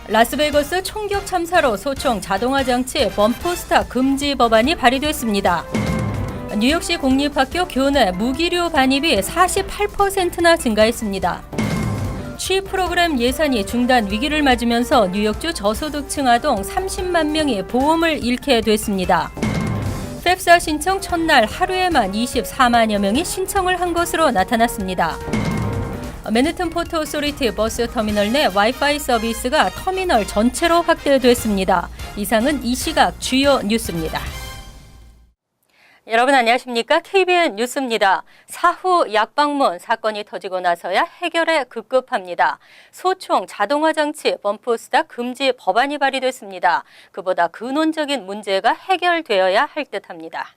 라스베이거스 총격 참사로 소총 자동화 장치 범프 스탁 금지 법안이 발의됐습니다. 뉴욕시 공립학교 교내 무기류 반입이 48%나 증가했습니다. 취업 프로그램 예산이 중단 위기를 맞으면서 뉴욕주 저소득층 아동 30만 명이 보험을 잃게 됐습니다. 펩사 신청 첫날 하루에만 24만여 명이 신청을 한 것으로 나타났습니다. 맨해튼 포트 오소리티 버스 터미널 내 와이파이 서비스가 터미널 전체로 확대됐습니다. 이상은 이 시각 주요 뉴스입니다. 여러분 안녕하십니까? KBN 뉴스입니다. 사후 약방문 사건이 터지고 나서야 해결에 급급합니다. 소총 자동화 장치 범프 스탁 금지 법안이 발의됐습니다. 그보다 근원적인 문제가 해결되어야 할 듯합니다.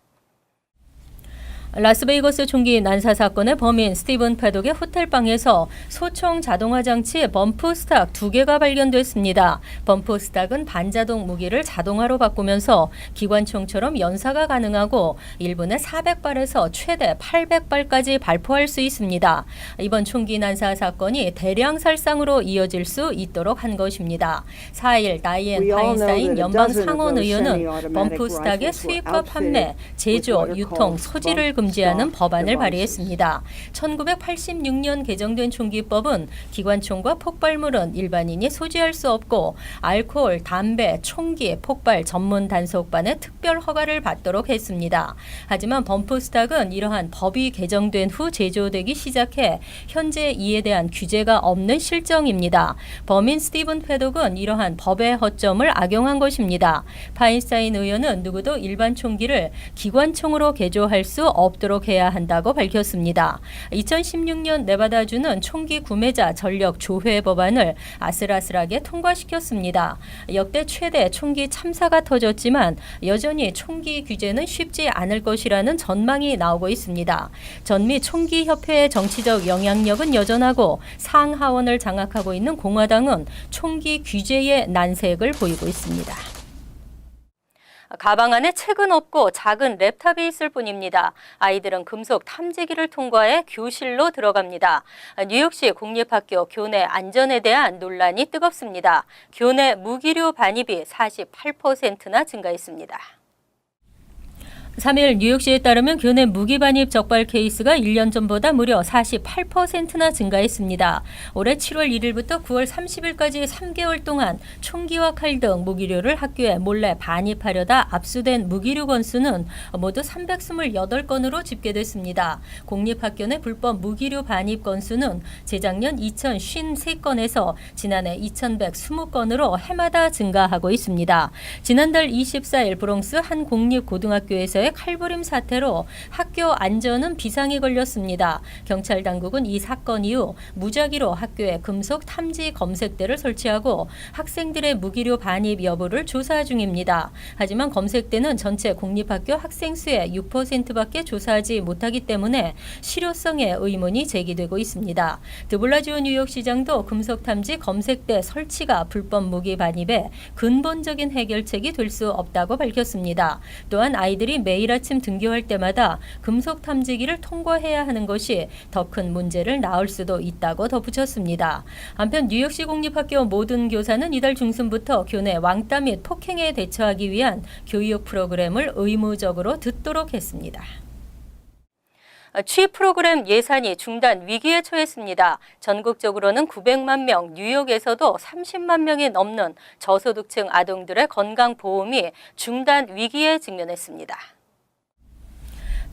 라스베이거스 총기 난사 사건의 범인 스티븐 패독의 호텔방에서 소총 자동화 장치 범프 스탁 2개가 발견됐습니다. 범프 스탁은 반자동 무기를 자동화로 바꾸면서 기관총처럼 연사가 가능하고 1분에 400발에서 최대 800발까지 발포할 수 있습니다. 이번 총기 난사 사건이 대량 살상으로 이어질 수 있도록 한 것입니다. 4일 다이앤 파인스타인 연방 상원 의원은 범프 스탁의 수입과 판매, 제조, 유통, 소지를 금지하는 법안을 발의했습니다. 1986년 개정된 총기법은 기관총과 폭발물은 일반인이 소지할 수 없고 알코올, 담배, 총기, 폭발 전문 단속반의 특별 허가를 받도록 했습니다. 하지만 범프 스탁은 이러한 법이 개정된 후 제조되기 시작해 현재 이에 대한 규제가 없는 실정입니다. 범인 스티븐 패독은 이러한 법의 허점을 악용한 것입니다. 파인스타인 의원은 누구도 일반 총기를 기관총으로 개조할 수 없도록 해야 한다고 밝혔습니다. 2016년 네바다주는 총기 구매자 전력 조회 법안을 아슬아슬하게 통과시켰습니다. 역대 최대 총기 참사가 터졌지만 여전히 총기 규제는 쉽지 않을 것이라는 전망이 나오고 있습니다. 전미 총기협회의 정치적 영향력은 여전하고 상하원을 장악하고 있는 공화당은 총기 규제의 난색을 보이고 있습니다. 가방 안에 책은 없고 작은 랩탑이 있을 뿐입니다. 아이들은 금속 탐지기를 통과해 교실로 들어갑니다. 뉴욕시 공립학교 교내 안전에 대한 논란이 뜨겁습니다. 교내 무기류 반입이 48%나 증가했습니다. 3일 뉴욕시에 따르면 교내 무기 반입 적발 케이스가 1년 전보다 무려 48%나 증가했습니다. 올해 7월 1일부터 9월 30일까지 3개월 동안 총기와 칼 등 무기류를 학교에 몰래 반입하려다 압수된 무기류 건수는 모두 328건으로 집계됐습니다. 공립학교 내 불법 무기류 반입 건수는 재작년 2053건에서 지난해 2120건으로 해마다 증가하고 있습니다. 지난달 24일 브롱스 한 공립고등학교에서 칼부림 사태로 학교 안전은 비상이 걸렸습니다. 경찰 당국은 이 사건 이후 무작위로 학교에 금속 탐지 검색대를 설치하고 학생들의 무기류 반입 여부를 조사 중입니다. 하지만 검색대는 전체 공립학교 학생 수의 6%밖에 조사하지 못하기 때문에 실효성에 의문이 제기되고 있습니다. 드블라지오 뉴욕시장도 금속 탐지 검색대 설치가 불법 무기 반입에 근본적인 해결책이 될 수 없다고 밝혔습니다. 또한 아이들이 매일 아침 등교할 때마다 금속 탐지기를 통과해야 하는 것이 더 큰 문제를 낳을 수도 있다고 덧붙였습니다. 한편 뉴욕시 공립학교 모든 교사는 이달 중순부터 교내 왕따 및 폭행에 대처하기 위한 교육 프로그램을 의무적으로 듣도록 했습니다. 취업 프로그램 예산이 중단 위기에 처했습니다. 전국적으로는 900만 명, 뉴욕에서도 30만 명이 넘는 저소득층 아동들의 건강보험이 중단 위기에 직면했습니다.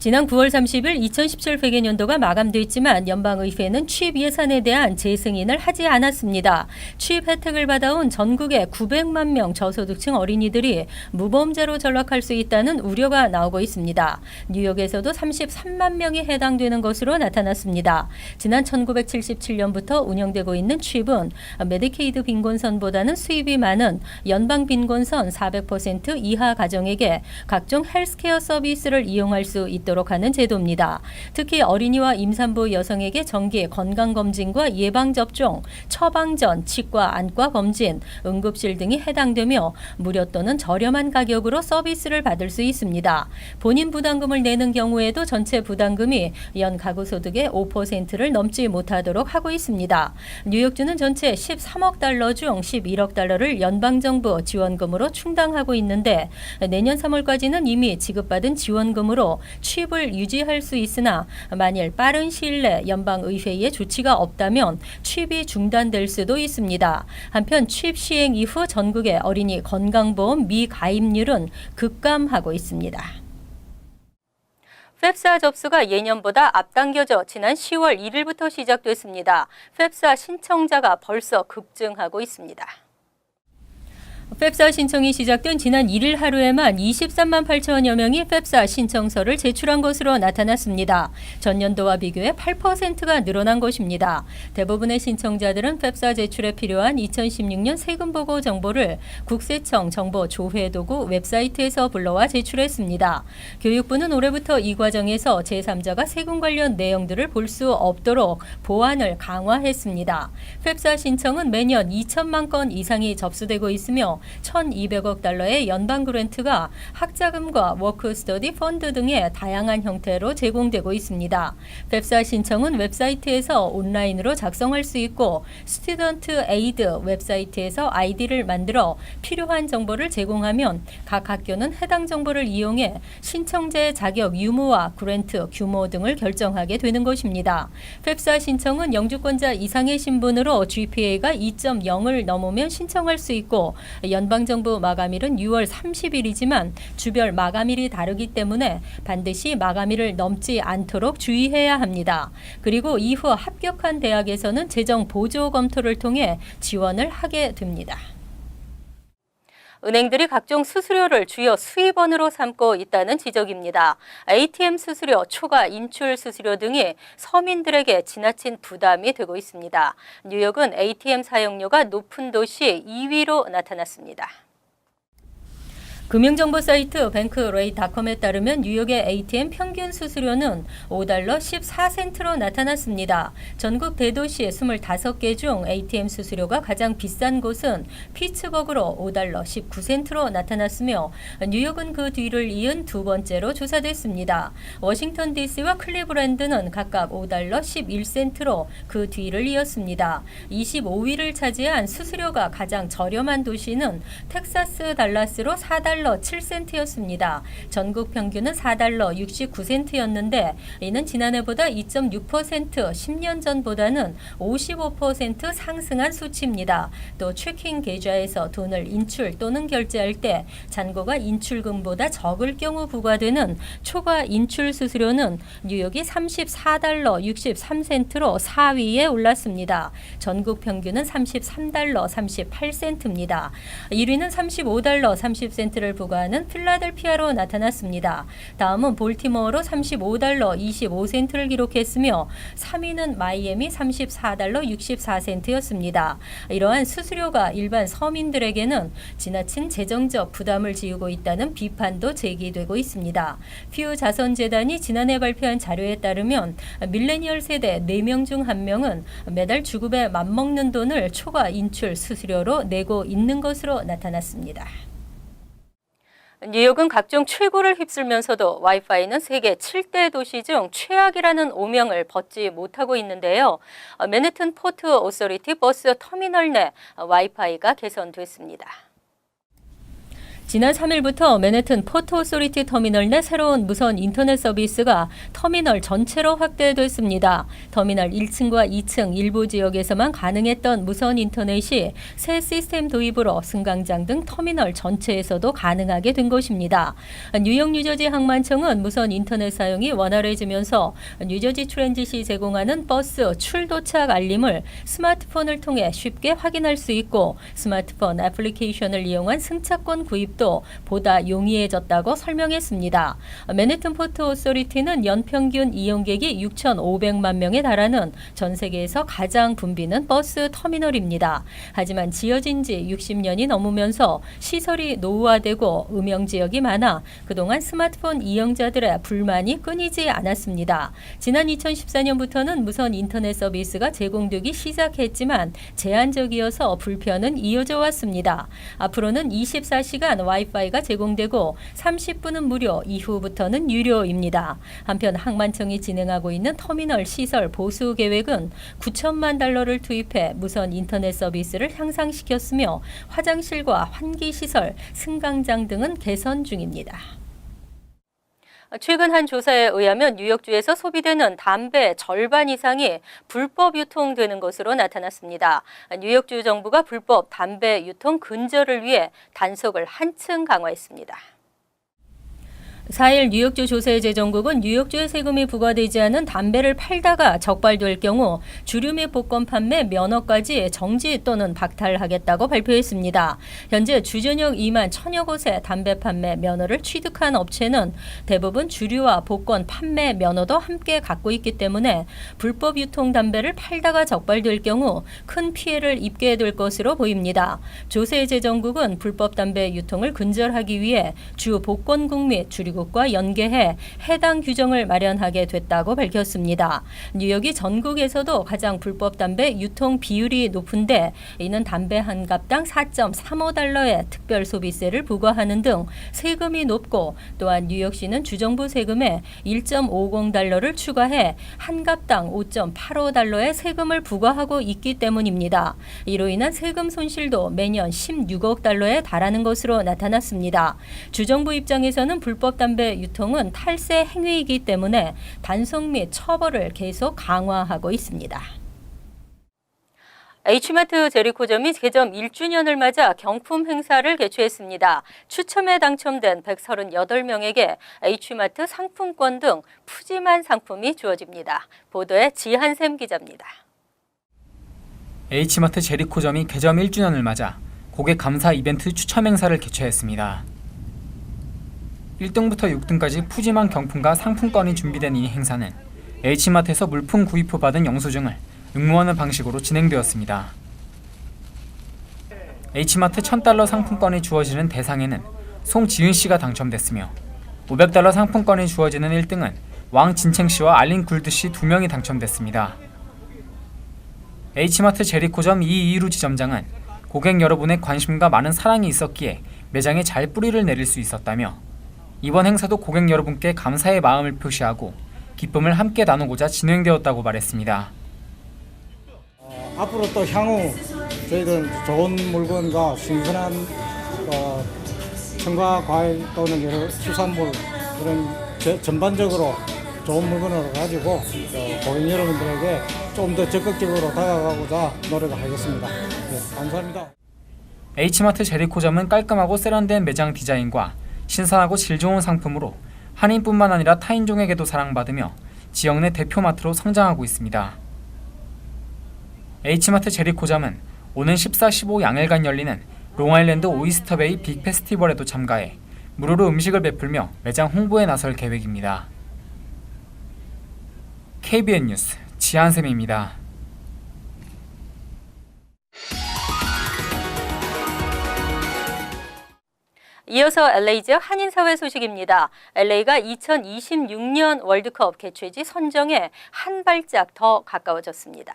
지난 9월 30일 2017 회계년도가 마감됐지만 연방의회는 취업 예산에 대한 재승인을 하지 않았습니다. 취업 혜택을 받아온 전국의 900만 명 저소득층 어린이들이 무보험자로 전락할 수 있다는 우려가 나오고 있습니다. 뉴욕에서도 33만 명이 해당되는 것으로 나타났습니다. 지난 1977년부터 운영되고 있는 취업은 메디케이드 빈곤선보다는 수입이 많은 연방 빈곤선 400% 이하 가정에게 각종 헬스케어 서비스를 이용할 수 있도록 있도록 하는 제도입니다. 특히 어린이와 임산부 여성에게 정기 건강검진과 예방접종, 처방전, 치과, 안과 검진, 응급실 등이 해당되며 무료 또는 저렴한 가격으로 서비스를 받을 수 있습니다. 본인 부담금을 내는 경우에도 전체 부담금이 연 가구소득의 5%를 넘지 못하도록 하고 있습니다. 뉴욕주는 전체 13억 달러 중 11억 달러를 연방정부 지원금으로 충당하고 있는데 내년 3월까지는 이미 지급받은 지원금으로 취입을 유지할 수 있으나 만일 빠른 시일 내 연방의회의 조치가 없다면 취입이 중단될 수도 있습니다. 한편 취입 시행 이후 전국의 어린이 건강보험 미가입률은 급감하고 있습니다. 펩사 접수가 예년보다 앞당겨져 지난 10월 1일부터 시작됐습니다. 펩사 신청자가 벌써 급증하고 있습니다. 펩사 신청이 시작된 지난 1일 하루에만 23만 8천여 명이 펩사 신청서를 제출한 것으로 나타났습니다. 전년도와 비교해 8%가 늘어난 것입니다. 대부분의 신청자들은 펩사 제출에 필요한 2016년 세금보고 정보를 국세청 정보조회도구 웹사이트에서 불러와 제출했습니다. 교육부는 올해부터 이 과정에서 제3자가 세금 관련 내용들을 볼 수 없도록 보안을 강화했습니다. 펩사 신청은 매년 2천만 건 이상이 접수되고 있으며 1,200억 달러의 연방 그랜트가 학자금과 워크 스터디 펀드 등의 다양한 형태로 제공되고 있습니다. 펩사 신청은 웹사이트에서 온라인으로 작성할 수 있고 스튜던트 에이드 웹사이트에서 아이디를 만들어 필요한 정보를 제공하면 각 학교는 해당 정보를 이용해 신청자의 자격 유무와 그랜트 규모 등을 결정하게 되는 것입니다. 펩사 신청은 영주권자 이상의 신분으로 GPA가 2.0을 넘으면 신청할 수 있고 연방정부 마감일은 6월 30일이지만 주별 마감일이 다르기 때문에 반드시 마감일을 넘지 않도록 주의해야 합니다. 그리고 이후 합격한 대학에서는 재정 보조 검토를 통해 지원을 하게 됩니다. 은행들이 각종 수수료를 주요 수입원으로 삼고 있다는 지적입니다. ATM 수수료, 초과 인출 수수료 등이 서민들에게 지나친 부담이 되고 있습니다. 뉴욕은 ATM 사용료가 높은 도시 2위로 나타났습니다. 금융정보 사이트 뱅크레이닷컴에 따르면 뉴욕의 ATM 평균 수수료는 5달러 14센트로 나타났습니다. 전국 대도시 25개 중 ATM 수수료가 가장 비싼 곳은 피츠버그로 5달러 19센트로 나타났으며 뉴욕은 그 뒤를 이은 두 번째로 조사됐습니다. 워싱턴 DC와 클리브랜드는 각각 5달러 11센트로 그 뒤를 이었습니다. 25위를 차지한 수수료가 가장 저렴한 도시는 텍사스 달라스로 4달러 7센트였습니다. 전국 평균은 4달러 69센트였는데 이는 지난해보다 2.6%, 10년 전보다는 55% 상승한 수치입니다. 또 체킹 계좌에서 돈을 인출 또는 결제할 때 잔고가 인출금보다 적을 경우 부과되는 초과 인출 수수료는 뉴욕이 34달러 63센트로 4위에 올랐습니다. 전국 평균은 33달러 38센트입니다. 1위는 35달러 30센트를 부과하는 필라델피아로 나타났습니다. 다음은 볼티모어로 35달러 25센트를 기록했으며 3위는 마이애미 34달러 64센트였습니다. 이러한 수수료가 일반 서민들에게는 지나친 재정적 부담을 지우고 있다는 비판도 제기되고 있습니다. 퓨 자선재단이 지난해 발표한 자료에 따르면 밀레니얼 세대 4명 중 1명은 매달 주급에 맞먹는 돈을 초과 인출 수수료로 내고 있는 것으로 나타났습니다. 뉴욕은 각종 최고를 휩쓸면서도 와이파이는 세계 7대 도시 중 최악이라는 오명을 벗지 못하고 있는데요. 맨해튼 포트 오서리티 버스 터미널 내 와이파이가 개선됐습니다. 지난 3일부터 맨해튼 포트 오서리티 터미널 내 새로운 무선 인터넷 서비스가 터미널 전체로 확대됐습니다. 터미널 1층과 2층 일부 지역에서만 가능했던 무선 인터넷이 새 시스템 도입으로 승강장 등 터미널 전체에서도 가능하게 된 것입니다. 뉴욕 뉴저지 항만청은 무선 인터넷 사용이 원활해지면서 뉴저지 트랜짓이 제공하는 버스 출도착 알림을 스마트폰을 통해 쉽게 확인할 수 있고 스마트폰 애플리케이션을 이용한 승차권 구입 수입도 보다 용이해졌다고 설명했습니다. 맨해튼 포트 오서리티는 연평균 이용객이 6,500만 명에 달하는 전 세계에서 가장 붐비는 버스 터미널입니다. 하지만 지어진 지 60년이 넘으면서 시설이 노후화되고 음영 지역이 많아 그동안 스마트폰 이용자들의 불만이 끊이지 않았습니다. 지난 2014년부터는 무선 인터넷 서비스가 제공되기 시작했지만 제한적이어서 불편은 이어져 왔습니다. 앞으로는 24시간 와이파이가 제공되고 30분은 무료, 이후부터는 유료입니다. 한편 항만청이 진행하고 있는 터미널 시설 보수 계획은 9천만 달러를 투입해 무선 인터넷 서비스를 향상시켰으며 화장실과 환기시설, 승강장 등은 개선 중입니다. 최근 한 조사에 의하면 뉴욕주에서 소비되는 담배 절반 이상이 불법 유통되는 것으로 나타났습니다. 뉴욕주 정부가 불법 담배 유통 근절을 위해 단속을 한층 강화했습니다. 4일 뉴욕주 조세재정국은 뉴욕주에 세금이 부과되지 않은 담배를 팔다가 적발될 경우 주류 및 복권 판매 면허까지 정지 또는 박탈하겠다고 발표했습니다. 현재 주 전역 2만 1,000여 곳의 담배 판매 면허를 취득한 업체는 대부분 주류와 복권 판매 면허도 함께 갖고 있기 때문에 불법 유통 담배를 팔다가 적발될 경우 큰 피해를 입게 될 것으로 보입니다. 조세재정국은 불법 담배 유통을 근절하기 위해 주 복권국 및 주류국 과 연계해 해당 규정을 마련하게 됐다고 밝혔습니다. 뉴욕이 전국에서도 가장 불법 담배 유통 비율이 높은데 이는 담배 한 갑당 4.35달러의 특별 소비세를 부과하는 등 세금이 높고 또한 뉴욕시는 주정부 세금에 1.50달러를 추가해 한 갑당 5.85달러의 세금을 부과하고 있기 때문입니다. 이로 인한 세금 손실도 매년 16억 달러에 달하는 것으로 나타났습니다. 주정부 입장에서는 불법 담배 유통은 탈세 행위이기 때문에 단속 및 처벌을 계속 강화하고 있습니다. H마트 제리코점이 개점 1주년을 맞아 경품 행사를 개최했습니다. 추첨에 당첨된 138명에게 H마트 상품권 등 푸짐한 상품이 주어집니다. 보도에 지한샘 기자입니다. H마트 제리코점이 개점 1주년을 맞아 고객 감사 이벤트 추첨 행사를 개최했습니다. 1등부터 6등까지 푸짐한 경품과 상품권이 준비된 이 행사는 H마트에서 물품 구입 후 받은 영수증을 응모하는 방식으로 진행되었습니다. H마트 $1,000 상품권이 주어지는 대상에는 송지은 씨가 당첨됐으며 $500 상품권이 주어지는 1등은 왕진챙 씨와 알린 굴드 씨 2명이 당첨됐습니다. H마트 제리코점 이이루 지점장은 고객 여러분의 관심과 많은 사랑이 있었기에 매장에 잘 뿌리를 내릴 수 있었다며 이번 행사도 고객 여러분께 감사의 마음을 표시하고 기쁨을 함께 나누고자 진행되었다고 말했습니다. 앞으로 또 향후 저희들 좋은 물건과 신선한 청과 과일 또는 여러 수산물 이런 전반적으로 좋은 물건을 가지고 고객 여러분들에게 좀 더 적극적으로 다가가고자 노력하겠습니다. 네, 감사합니다. H마트 제리코점은 깔끔하고 세련된 매장 디자인과 신선하고 질 좋은 상품으로 한인뿐만 아니라 타인종에게도 사랑받으며 지역 내 대표 마트로 성장하고 있습니다. H마트 제리코점은 오는 14, 15 양일간 열리는 롱아일랜드 오이스터베이 빅 페스티벌에도 참가해 무료로 음식을 베풀며 매장 홍보에 나설 계획입니다. KBN 뉴스 지한샘입니다. 이어서 LA 지역 한인사회 소식입니다. LA가 2026년 월드컵 개최지 선정에 한 발짝 더 가까워졌습니다.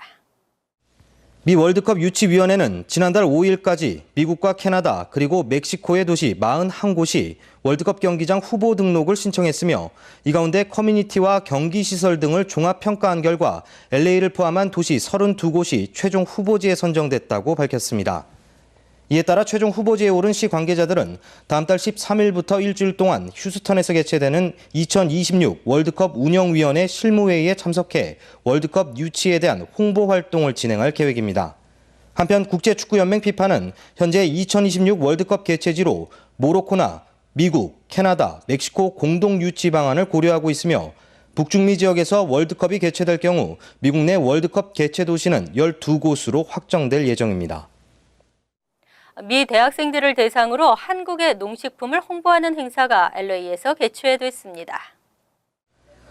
미 월드컵 유치위원회는 지난달 5일까지 미국과 캐나다 그리고 멕시코의 도시 41곳이 월드컵 경기장 후보 등록을 신청했으며 이 가운데 커뮤니티와 경기시설 등을 종합평가한 결과 LA를 포함한 도시 32곳이 최종 후보지에 선정됐다고 밝혔습니다. 이에 따라 최종 후보지에 오른 시 관계자들은 다음 달 13일부터 일주일 동안 휴스턴에서 개최되는 2026 월드컵 운영위원회 실무회의에 참석해 월드컵 유치에 대한 홍보 활동을 진행할 계획입니다. 한편 국제축구연맹 피파는 현재 2026 월드컵 개최지로 모로코나 미국, 캐나다, 멕시코 공동 유치 방안을 고려하고 있으며 북중미 지역에서 월드컵이 개최될 경우 미국 내 월드컵 개최 도시는 12곳으로 확정될 예정입니다. 미 대학생들을 대상으로 한국의 농식품을 홍보하는 행사가 LA에서 개최됐습니다.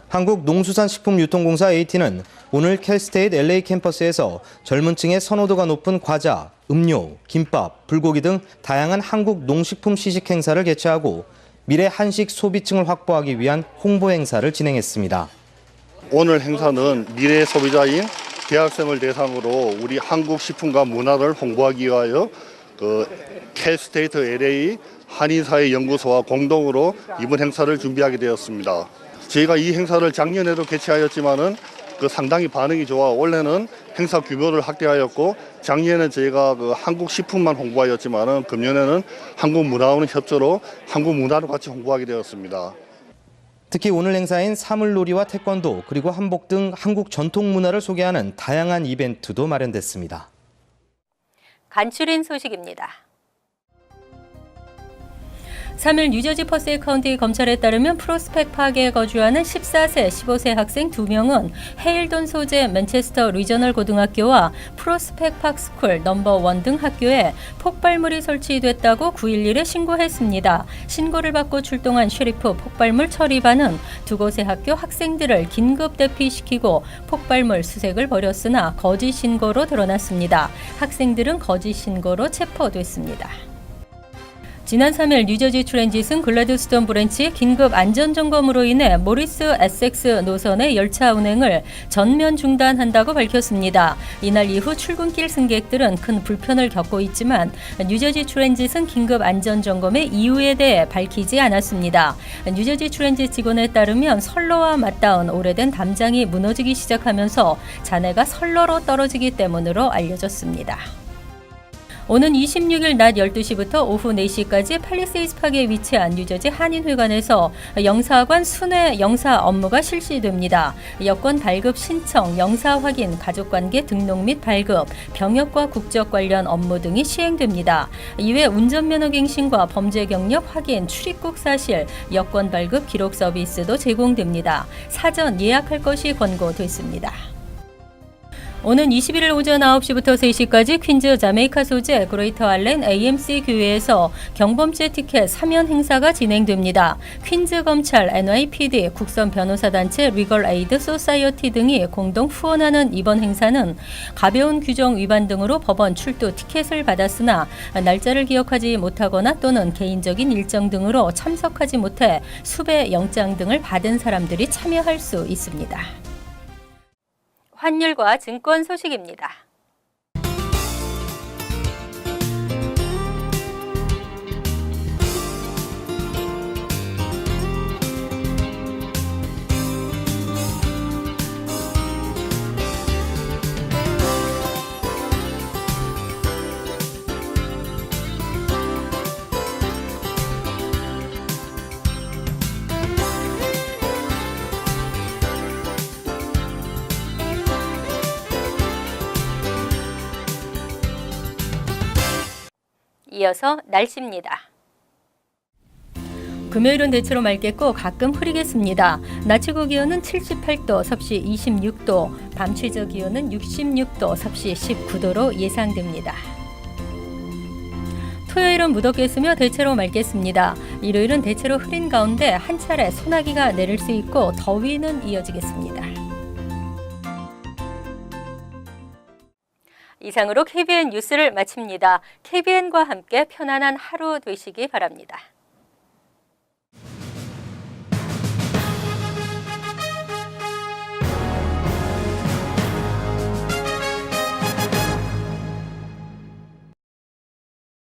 한국농수산식품유통공사 AT는 오늘 캘스테이트 LA 캠퍼스에서 젊은 층의 선호도가 높은 과자, 음료, 김밥, 불고기 등 다양한 한국 농식품 시식 행사를 개최하고 미래 한식 소비층을 확보하기 위한 홍보 행사를 진행했습니다. 오늘 행사는 미래 소비자인 대학생을 대상으로 우리 한국 식품과 문화를 홍보하기 위하여 캘스테이트 LA 한인사회연구소와 공동으로 이번 행사를 준비하게 되었습니다. 저희가 이 행사를 작년에도 개최하였지만은 상당히 반응이 좋아 올해는 행사 규모를 확대하였고 작년에는 저희가 한국 식품만 홍보하였지만은 금년에는 한국 문화와는 협조로 한국 문화를 같이 홍보하게 되었습니다. 특히 오늘 행사인 사물놀이와 태권도 그리고 한복 등 한국 전통 문화를 소개하는 다양한 이벤트도 마련됐습니다. 간추린 소식입니다. 3일 뉴저지 퍼세이 카운티 검찰에 따르면 프로스펙 파크에 거주하는 14세, 15세 학생 2명은 헤일돈 소재 맨체스터 리저널 고등학교와 프로스펙 파크 스쿨 넘버1 등 학교에 폭발물이 설치됐다고 911에 신고했습니다. 신고를 받고 출동한 셰리프 폭발물 처리반은 두 곳의 학교 학생들을 긴급 대피시키고 폭발물 수색을 벌였으나 거짓 신고로 드러났습니다. 학생들은 거짓 신고로 체포됐습니다. 지난 3일 뉴저지 트랜짓은 글래드스톤 브랜치의 긴급 안전점검으로 인해 모리스 에섹스 노선의 열차 운행을 전면 중단한다고 밝혔습니다. 이날 이후 출근길 승객들은 큰 불편을 겪고 있지만 뉴저지 트랜짓은 긴급 안전점검의 이유에 대해 밝히지 않았습니다. 뉴저지 트랜짓 직원에 따르면 선로와 맞닿은 오래된 담장이 무너지기 시작하면서 잔해가 선로로 떨어지기 때문으로 알려졌습니다. 오는 26일 낮 12시부터 오후 4시까지 팰리세이드 파크에 위치한 뉴저지 한인회관에서 영사관 순회 영사 업무가 실시됩니다. 여권 발급 신청, 영사 확인, 가족관계 등록 및 발급, 병역과 국적 관련 업무 등이 시행됩니다. 이외 운전면허 갱신과 범죄 경력 확인, 출입국 사실, 여권 발급 기록 서비스도 제공됩니다. 사전 예약할 것이 권고됐습니다. 오는 21일 오전 9시부터 3시까지 퀸즈 자메이카 소재 그레이터 알렌 AMC 교회에서 경범죄 티켓 3연 행사가 진행됩니다. 퀸즈 검찰, NYPD, 국선 변호사단체 리걸 에이드 소사이어티 등이 공동 후원하는 이번 행사는 가벼운 규정 위반 등으로 법원 출두 티켓을 받았으나 날짜를 기억하지 못하거나 또는 개인적인 일정 등으로 참석하지 못해 수배 영장 등을 받은 사람들이 참여할 수 있습니다. 환율과 증권 소식입니다. 이어서 날씨입니다. 금요일은 대체로 맑겠고 가끔 흐리겠습니다. 낮 최고 기온은 78도, 섭씨 26도, 밤 최저 기온은 66도, 섭씨 19도로 예상됩니다. 토요일은 무덥겠으며 대체로 맑겠습니다. 일요일은 대체로 흐린 가운데 한 차례 소나기가 내릴 수 있고 더위는 이어지겠습니다. 이상으로 KBN 뉴스를 마칩니다. KBN과 함께 편안한 하루 되시기 바랍니다.